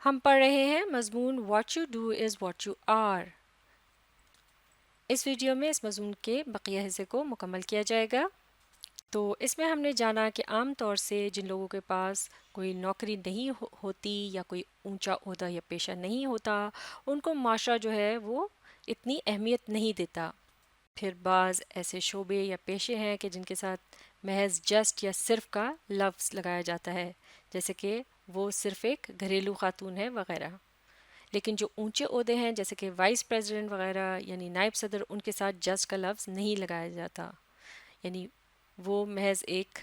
ہم پڑھ رہے ہیں مضمون what you do is what you are. اس ویڈیو میں اس مضمون کے بقیہ حصے کو مکمل کیا جائے گا. تو اس میں ہم نے جانا کہ عام طور سے جن لوگوں کے پاس کوئی نوکری نہیں ہوتی یا کوئی اونچا عہدہ یا پیشہ نہیں ہوتا ان کو معاشرہ جو ہے وہ اتنی اہمیت نہیں دیتا. پھر بعض ایسے شعبے یا پیشے ہیں کہ جن کے ساتھ محض جسٹ یا صرف کا لفظ لگایا جاتا ہے، جیسے کہ وہ صرف ایک گھریلو خاتون ہے وغیرہ. لیکن جو اونچے عہدے ہیں جیسے کہ وائس پریزیڈنٹ وغیرہ یعنی نائب صدر، ان کے ساتھ جسٹ کا لفظ نہیں لگایا جاتا. یعنی وہ محض ایک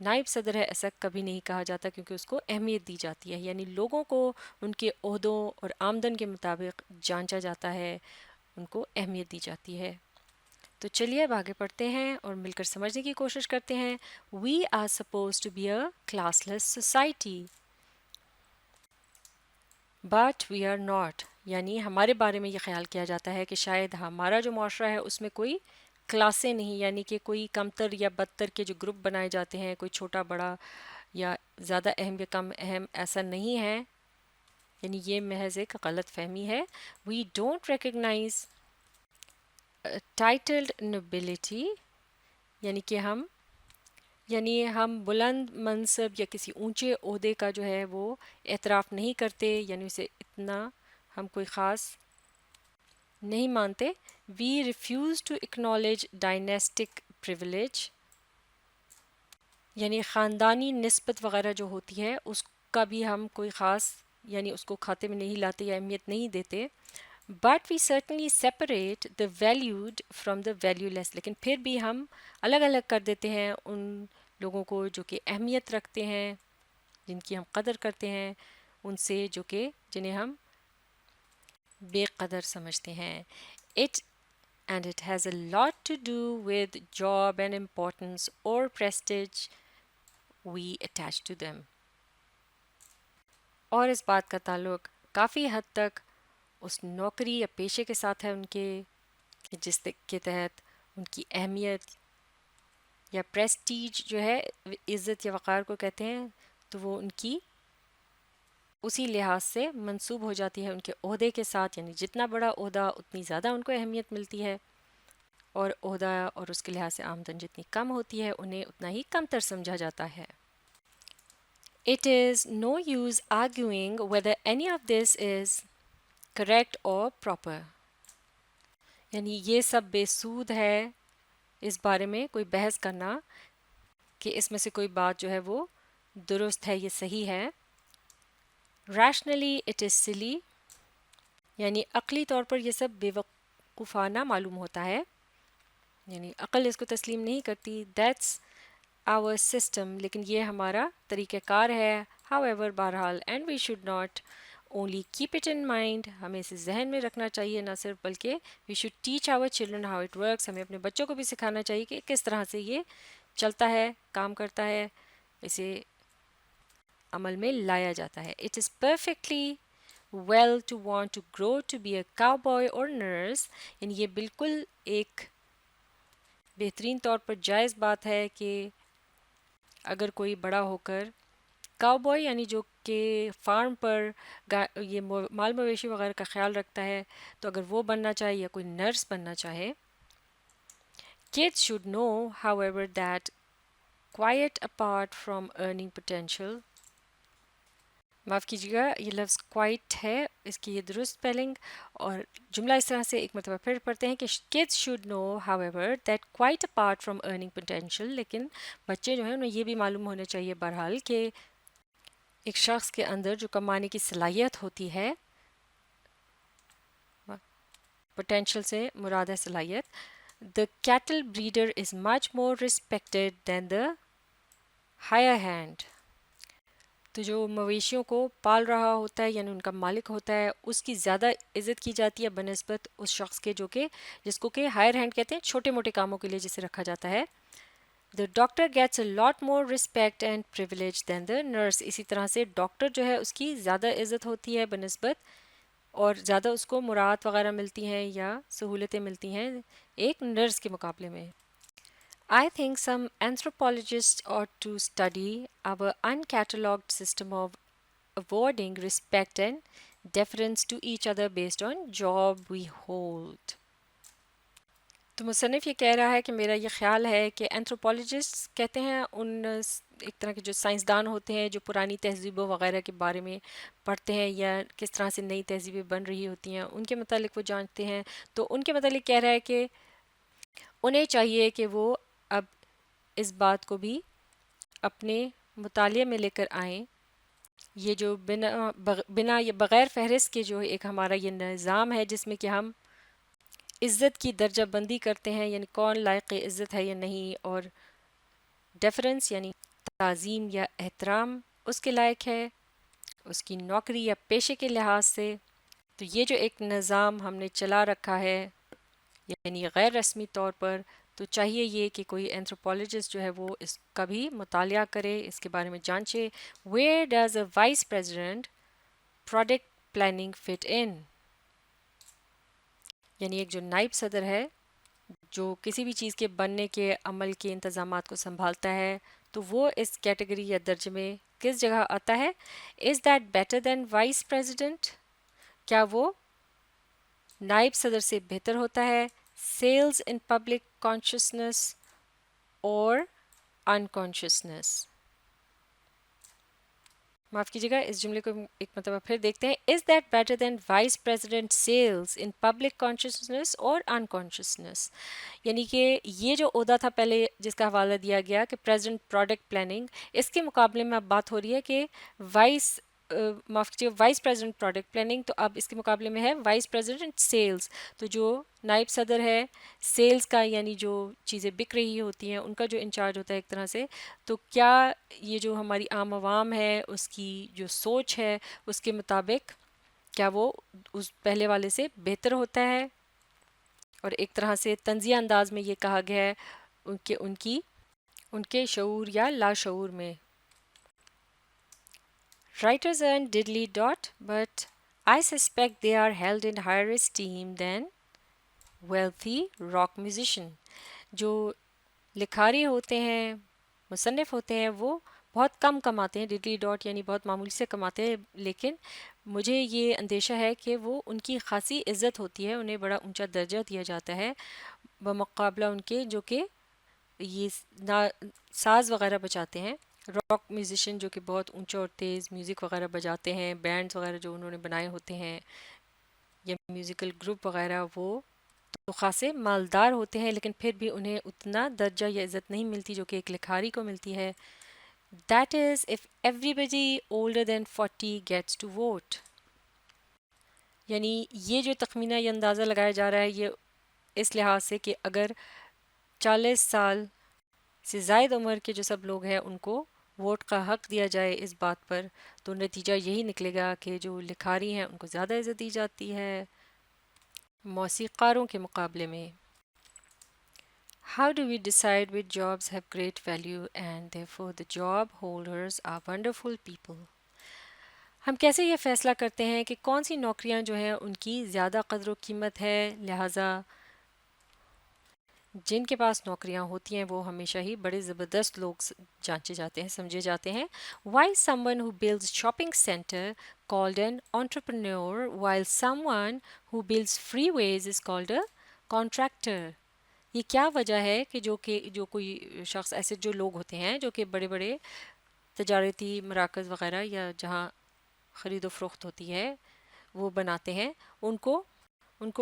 نائب صدر ہے ایسا کبھی نہیں کہا جاتا کیونکہ اس کو اہمیت دی جاتی ہے. یعنی لوگوں کو ان کے عہدوں اور آمدن کے مطابق جانچا جاتا ہے، ان کو اہمیت دی جاتی ہے. تو چلیے اب آگے پڑھتے ہیں اور مل کر سمجھنے کی کوشش کرتے ہیں. We are suppose to be a classless society but we are not. یعنی ہمارے بارے میں یہ خیال کیا جاتا ہے کہ شاید ہمارا جو معاشرہ ہے اس میں کوئی کلاسیں نہیں، یعنی کہ کوئی کمتر یا بدتر کے جو گروپ بنائے جاتے ہیں، کوئی چھوٹا بڑا یا زیادہ اہم یا کم اہم، ایسا نہیں ہے. یعنی یہ محض ایک غلط فہمی ہے. We don't recognise titled nobility, یعنی کہ ہم بلند منصب یا کسی اونچے عہدے کا جو ہے وہ اعتراف نہیں کرتے، یعنی اسے اتنا ہم کوئی خاص نہیں مانتے. وی ریفیوز ٹو اکنالج ڈائنیسٹک پریویلیج، یعنی خاندانی نسبت وغیرہ جو ہوتی ہے اس کا بھی ہم کوئی خاص یعنی اس کو کھاتے میں نہیں لاتے یا اہمیت نہیں دیتے. But we certainly separate the valued from the valueless, لیکن پھر بھی ہم الگ الگ کر دیتے ہیں ان لوگوں کو جو کہ اہمیت رکھتے ہیں، جن کی ہم قدر کرتے ہیں، ان سے جو کہ جنہیں ہم بے قدر سمجھتے ہیں. It has a lot to do with job and importance or prestige we attach to them. اور اس بات کا تعلق کافی حد تک اس نوکری یا پیشے کے ساتھ ہے ان کے، جس کے تحت ان کی اہمیت یا پریسٹیج جو ہے، عزت یا وقار کو کہتے ہیں، تو وہ ان کی اسی لحاظ سے منسوب ہو جاتی ہے ان کے عہدے کے ساتھ. یعنی جتنا بڑا عہدہ اتنی زیادہ ان کو اہمیت ملتی ہے، اور عہدہ اور اس کے لحاظ سے آمدن جتنی کم ہوتی ہے انہیں اتنا ہی کم تر سمجھا جاتا ہے. It is no use arguing whether any of this is correct or proper. یعنی یہ سب بے سود ہے اس بارے میں کوئی بحث کرنا کہ اس میں سے کوئی بات جو ہے وہ درست ہے، یہ صحیح ہے. Rationally it is silly، یعنی عقلی طور پر یہ سب بے وقوفانہ معلوم ہوتا ہے، یعنی عقل اس کو تسلیم نہیں کرتی. That's our system، لیکن یہ ہمارا طریقہ کار ہے. However، بہرحال and we should not only keep it in mind، ہمیں اسے ذہن میں رکھنا چاہیے نہ صرف، بلکہ we should teach our children how it works، ہمیں اپنے بچوں کو بھی سکھانا چاہیے کہ کس طرح سے یہ چلتا ہے، کام کرتا ہے، اسے عمل میں لایا جاتا ہے. It is perfectly well to want to grow to be a cowboy or nurse، یعنی یہ بالکل ایک بہترین طور پر جائز بات ہے کہ اگر کوئی بڑا ہو کر کاؤ بوائے یعنی جو کہ فارم پر یہ مال مویشی وغیرہ کا خیال رکھتا ہے، تو اگر وہ بننا چاہے یا کوئی نرس بننا چاہے. Kids should know however that quite apart from earning potential، معاف کیجیے گا یہ لفظ quite ہے، اس کی یہ درست اسپیلنگ، اور جملہ اس طرح سے ایک مرتبہ پھر پڑھتے ہیں کہ kids should know however that quite apart from earning potential، لیکن بچے جو ہیں انہیں یہ بھی معلوم ہونا چاہیے بہرحال کہ ایک شخص کے اندر جو کمانے کی صلاحیت ہوتی ہے، پوٹینشیل سے مراد ہے صلاحیت. The cattle breeder is much more respected than the higher hand، تو جو مویشیوں کو پال رہا ہوتا ہے یعنی ان کا مالک ہوتا ہے، اس کی زیادہ عزت کی جاتی ہے بنسبت اس شخص کے جو کہ جس کو کہ ہائر ہینڈ کہتے ہیں، چھوٹے موٹے کاموں کے لیے جسے رکھا جاتا ہے. The doctor gets a lot more respect and privilege than the nurse، اسی طرح سے ڈاکٹر جو ہے اس کی زیادہ عزت ہوتی ہے بنسبت، اور زیادہ اس کو مراعات وغیرہ ملتی ہیں یا سہولتیں ملتی ہیں ایک نرس کے مقابلے میں. I think some anthropologists ought to study our uncatalogued system of awarding respect and deference to each other based on job we hold. تو مصنف یہ کہہ رہا ہے کہ میرا یہ خیال ہے کہ اینتھروپولوجسٹ کہتے ہیں ان ایک طرح کے جو سائنسدان ہوتے ہیں جو پرانی تہذیبوں وغیرہ کے بارے میں پڑھتے ہیں یا کس طرح سے نئی تہذیبیں بن رہی ہوتی ہیں ان کے متعلق وہ جانتے ہیں. تو ان کے متعلق کہہ رہا ہے کہ انہیں چاہیے کہ وہ اب اس بات کو بھی اپنے مطالعے میں لے کر آئیں. یہ جو بنا یہ بغیر فہرست کے جو ایک ہمارا یہ نظام ہے جس میں کہ ہم عزت کی درجہ بندی کرتے ہیں یعنی کون لائق عزت ہے یا نہیں, اور ڈیفرنس یعنی تعظیم یا احترام اس کے لائق ہے اس کی نوکری یا پیشے کے لحاظ سے. تو یہ جو ایک نظام ہم نے چلا رکھا ہے یعنی غیر رسمی طور پر, تو چاہیے یہ کہ کوئی اینتھروپولوجسٹ جو ہے وہ اس کا بھی مطالعہ کرے, اس کے بارے میں جانچے. Where does a vice president product planning fit in, یعنی ایک جو نائب صدر ہے جو کسی بھی چیز کے بننے کے عمل کے انتظامات کو سنبھالتا ہے, تو وہ اس کیٹیگری یا درجے میں کس جگہ آتا ہے؟ از that better than vice president, کیا وہ نائب صدر سے بہتر ہوتا ہے؟ سیلز ان پبلک کانشیسنس اور انکانشیسنس. معاف کیجیے گا, اس جملے کو ایک مرتبہ پھر دیکھتے ہیں. Is that better than vice president sales in public consciousness اور انکانشیسنس, یعنی کہ یہ جو عہدہ تھا پہلے جس کا حوالہ دیا گیا کہ پریزیڈنٹ پروڈکٹ پلاننگ, اس کے مقابلے میں اب بات ہو رہی ہے کہ معاف کیجیے وائس پریزیڈنٹ پروڈکٹ پلاننگ, تو اب اس کے مقابلے میں ہے وائس پریزیڈنٹ سیلز. تو جو نائب صدر ہے سیلز کا یعنی جو چیزیں بک رہی ہوتی ہیں ان کا جو انچارج ہوتا ہے ایک طرح سے, تو کیا یہ جو ہماری عام عوام ہے اس کی جو سوچ ہے اس کے مطابق کیا وہ اس پہلے والے سے بہتر ہوتا ہے؟ اور ایک طرح سے طنزیہ انداز میں یہ کہا گیا ہے کہ ان کے شعور یا لاشعور میں. Writers earn diddly dot, but I suspect they are held in higher esteem than wealthy rock musician. جو لکھاری ہوتے ہیں مصنف ہوتے ہیں وہ بہت کم کماتے ہیں, ڈڈلی ڈاٹ یعنی بہت معمولی سے کماتے ہیں, لیکن مجھے یہ اندیشہ ہے کہ وہ ان کی خاصی عزت ہوتی ہے, انہیں بڑا اونچا درجہ دیا جاتا ہے بمقابلہ ان کے جو کہ یہ ساز وغیرہ بجاتے ہیں. راک میوزیشین جو کہ بہت اونچا اور تیز میوزک وغیرہ بجاتے ہیں, بینڈز وغیرہ جو انہوں نے بنائے ہوتے ہیں یا میوزیکل گروپ وغیرہ, وہ تو خاصے مالدار ہوتے ہیں لیکن پھر بھی انہیں اتنا درجہ یا عزت نہیں ملتی جو کہ ایک لکھاری کو ملتی ہے. That is if everybody older than 40 gets to vote. یعنی یہ جو تخمینہ یہ اندازہ لگایا جا رہا ہے یہ اس لحاظ سے کہ اگر 40 سال سے زائد عمر کے جو سب لوگ ہیں ان کو ووٹ کا حق دیا جائے اس بات پر, تو نتیجہ یہی نکلے گا کہ جو لکھاری ہیں ان کو زیادہ عزت دی جاتی ہے موسیقاروں کے مقابلے میں. How do we decide which jobs have great value and therefore the job holders are wonderful people? ہم کیسے یہ فیصلہ کرتے ہیں کہ کون سی نوکریاں جو ہیں ان کی زیادہ قدر و قیمت ہے, لہٰذا جن کے پاس نوکریاں ہوتی ہیں وہ ہمیشہ ہی بڑے زبردست لوگ جانچے جاتے ہیں, سمجھے جاتے ہیں. Why someone who builds shopping center called an entrepreneur while someone who builds freeways is called a contractor? یہ کیا وجہ ہے کہ جو کوئی شخص ایسے جو لوگ ہوتے ہیں جو کہ بڑے بڑے تجارتی مراکز وغیرہ یا جہاں خرید و فروخت ہوتی ہے وہ بناتے ہیں, ان کو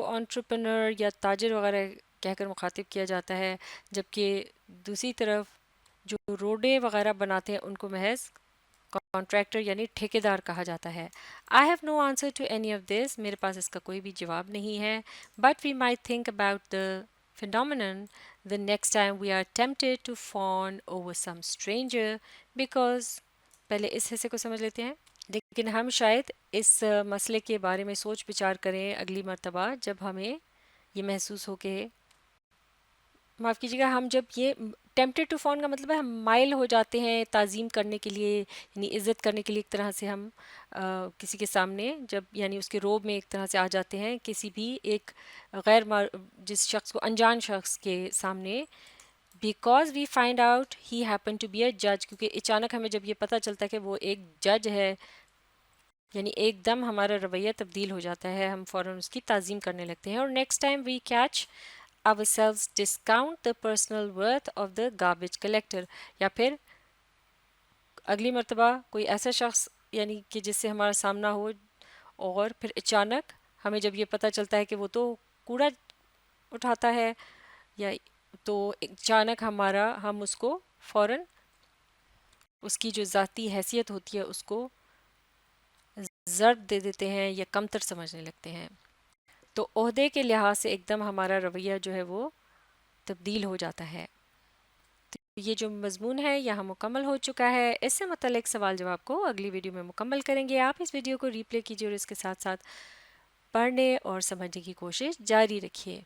انٹرپرنر یا تاجر وغیرہ کہہ کر مخاطب کیا جاتا ہے, جبکہ دوسری طرف جو روڈیں وغیرہ بناتے ہیں ان کو محض کانٹریکٹر یعنی ٹھیکیدار کہا جاتا ہے. I have no answer to any of this. میرے پاس اس کا کوئی بھی جواب نہیں ہے. But we might think about the phenomenon the next time we are tempted to fawn over some stranger because پہلے اس حصے کو سمجھ لیتے ہیں. لیکن ہم شاید اس مسئلے کے بارے میں سوچ بچار کریں اگلی مرتبہ جب ہمیں یہ محسوس ہو کہ معاف کیجیے گا ہم جب یہ ٹیمپٹیڈ ٹو فون کا مطلب ہے ہم مائل ہو جاتے ہیں تعظیم کرنے کے لیے یعنی عزت کرنے کے لیے, ایک طرح سے ہم کسی کے سامنے جب یعنی اس کے روب میں ایک طرح سے آ جاتے ہیں کسی بھی ایک جس شخص کو انجان شخص کے سامنے, because we find out he happen to be a جج, کیونکہ اچانک ہمیں جب یہ پتہ چلتا ہے کہ وہ ایک جج ہے یعنی ایک دم ہمارا رویہ تبدیل ہو جاتا ہے، ہم فوراً اس کی تعظیم کرنے لگتے ہیں. اور next time we catch ourselves discount the personal worth of the garbage collector. یا پھر اگلی مرتبہ کوئی ایسا شخص یعنی کہ جس سے ہمارا سامنا ہو اور پھر اچانک ہمیں جب یہ پتہ چلتا ہے کہ وہ تو کوڑا اٹھاتا ہے، یا تو اچانک ہم اس کو فوراً اس کی جو ذاتی حیثیت ہوتی ہے اس کو ضرب دے دیتے ہیں یا کمتر سمجھنے لگتے ہیں. تو عہدے کے لحاظ سے ایک دم ہمارا رویہ جو ہے وہ تبدیل ہو جاتا ہے. یہ جو مضمون ہے یہاں مکمل ہو چکا ہے. اس سے متعلق سوال جواب کو اگلی ویڈیو میں مکمل کریں گے. آپ اس ویڈیو کو ری پلے کیجیے اور اس کے ساتھ ساتھ پڑھنے اور سمجھنے کی کوشش جاری رکھیے.